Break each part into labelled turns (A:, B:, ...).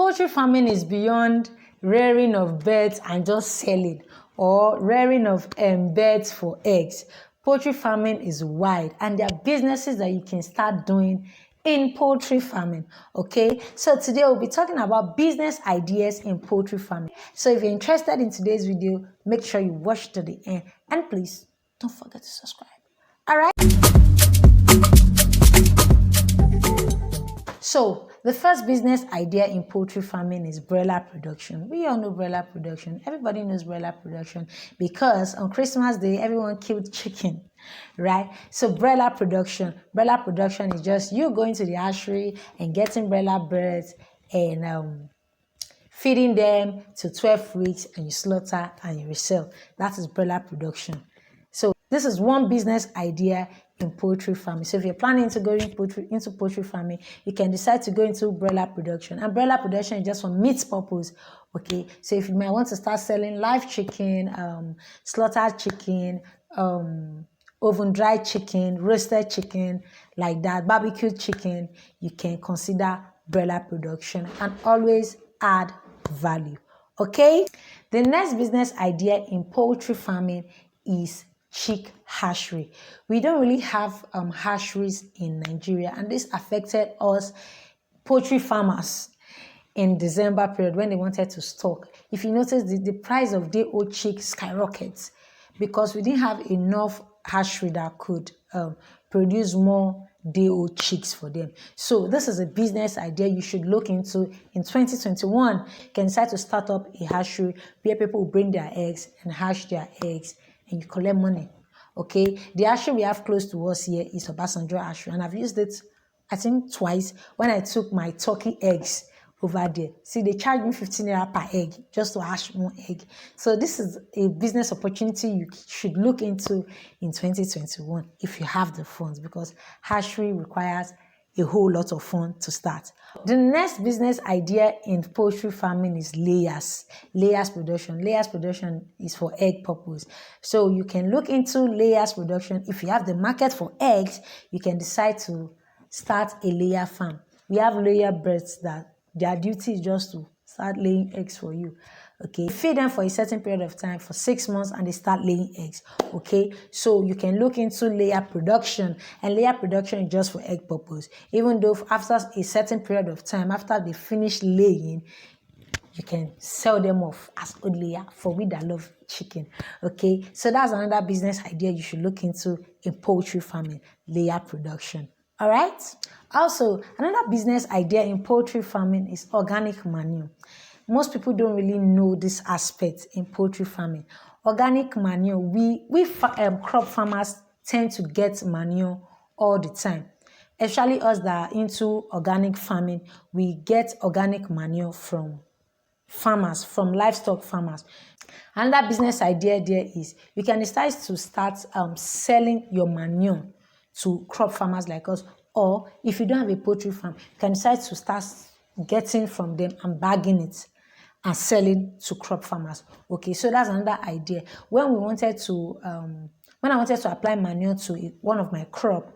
A: Poultry farming is beyond rearing of birds and just selling, or rearing of birds for eggs. Poultry farming is wide, and there are businesses that you can start doing in poultry farming. Okay, so today we'll be talking about business ideas in poultry farming. So if you're interested in today's video, make sure you watch to the end, and please don't forget to subscribe. All right. So the first business idea in poultry farming is broiler production. We all know broiler production. Everybody knows broiler production because on Christmas Day, everyone killed chicken, right? So broiler production is just you going to the hatchery and getting broiler birds and feeding them to 12 weeks, and you slaughter and you resell. That is broiler production. So this is one business idea in poultry farming. So if you're planning to go into poultry farming, you can decide to go into broiler production. And broiler production is just for meat purpose. Okay, so if you might want to start selling live chicken, slaughtered chicken, oven dried chicken, roasted chicken, like that, barbecued chicken, you can consider broiler production and always add value. Okay, the next business idea in poultry farming is chick hatchery. We don't really have hatcheries in Nigeria, and this affected us poultry farmers in December period when they wanted to stock. If you notice, the price of day-old chicks skyrockets because we didn't have enough hatchery that could produce more day-old chicks for them. So this is a business idea you should look into in 2021. You can decide to start up a hatchery where people will bring their eggs and hatch their eggs, and you collect money. Okay, the hatchery we have close to us here is Obasanjo hatchery, and I've used it, I think, twice when I took my turkey eggs over there. See, they charge me 15 naira per egg just to hatch one egg. So this is a business opportunity you should look into in 2021 if you have the funds, because hatchery requires a whole lot of funds to start. The next business idea in poultry farming is layers production. Layers production is for egg purpose. So you can look into layers production. If you have the market for eggs, you can decide to start a layer farm. We have layer birds that their duty is just to start laying eggs for you. Okay, you feed them for a certain period of time for 6 months and they start laying eggs. Okay, so you can look into layer production, and layer production is just for egg purpose. Even though after a certain period of time, after they finish laying, you can sell them off as old layer for we that love chicken. Okay, so that's another business idea you should look into in poultry farming, layer production. All right. Also, another business idea in poultry farming is organic manure. Most people don't really know this aspect in poultry farming. Organic manure, we crop farmers tend to get manure all the time. Especially us that are into organic farming, we get organic manure from farmers, from livestock farmers. Another business idea there is you can decide to start selling your manure to crop farmers like us, or if you don't have a poultry farm, you can decide to start getting from them and bagging it and selling to crop farmers. Okay, so that's another idea. When I wanted to apply manure to one of my crop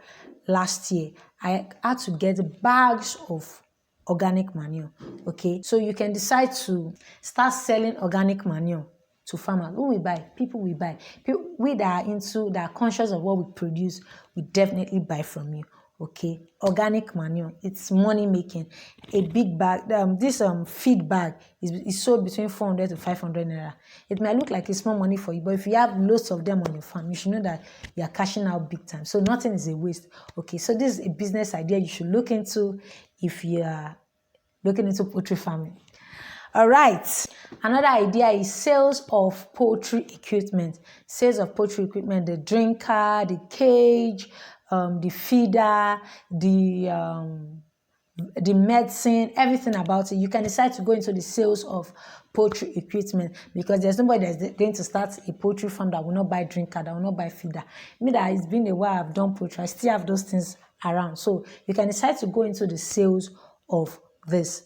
A: last year, I had to get bags of organic manure. Okay, so you can decide to start selling organic manure to farmers. Who will buy? People will buy. People, we that are conscious of what we produce, we definitely buy from you. Okay, organic manure, it's money making. A big bag, this feed bag is sold between 400 to 500 naira. It might look like it's small money for you, but if you have loads of them on your farm, you should know that you are cashing out big time. So nothing is a waste. Okay, so this is a business idea you should look into if you are looking into poultry farming. All right, another idea is sales of poultry equipment. Sales of poultry equipment, the drinker, the cage, the feeder, the medicine, everything about it. You can decide to go into the sales of poultry equipment, because there's nobody that's going to start a poultry farm that will not buy drinker, that will not buy feeder. Me, that it's been a while I've done poultry, I still have those things around. So you can decide to go into the sales of this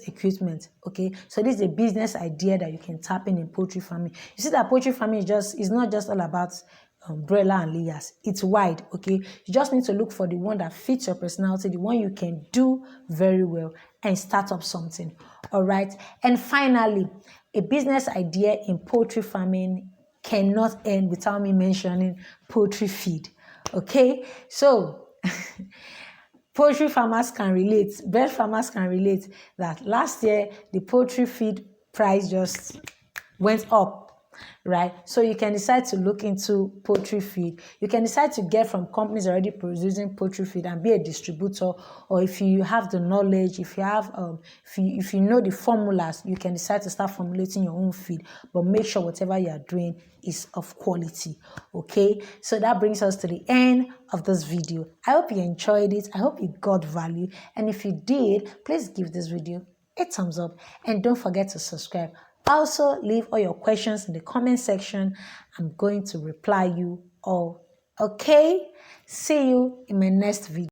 A: equipment. Okay, so this is a business idea that you can tap in poultry farming. You see that poultry farming is not just all about broiler and layers. It's wide, okay? You just need to look for the one that fits your personality, the one you can do very well, and start up something, all right? And finally, a business idea in poultry farming cannot end without me mentioning poultry feed, okay? So, poultry farmers can relate, bird farmers can relate that last year, the poultry feed price just went up, right? So you can decide to look into poultry feed. You can decide to get from companies already producing poultry feed and be a distributor, or if you have the knowledge, if you have, if you know the formulas, you can decide to start formulating your own feed. But make sure whatever you are doing is of quality. Okay, so that brings us to the end of this video. I hope you enjoyed it. I hope you got value, and if you did, please give this video a thumbs up and don't forget to subscribe. Also, leave all your questions in the comment section. I'm going to reply you all. Okay? See you in my next video.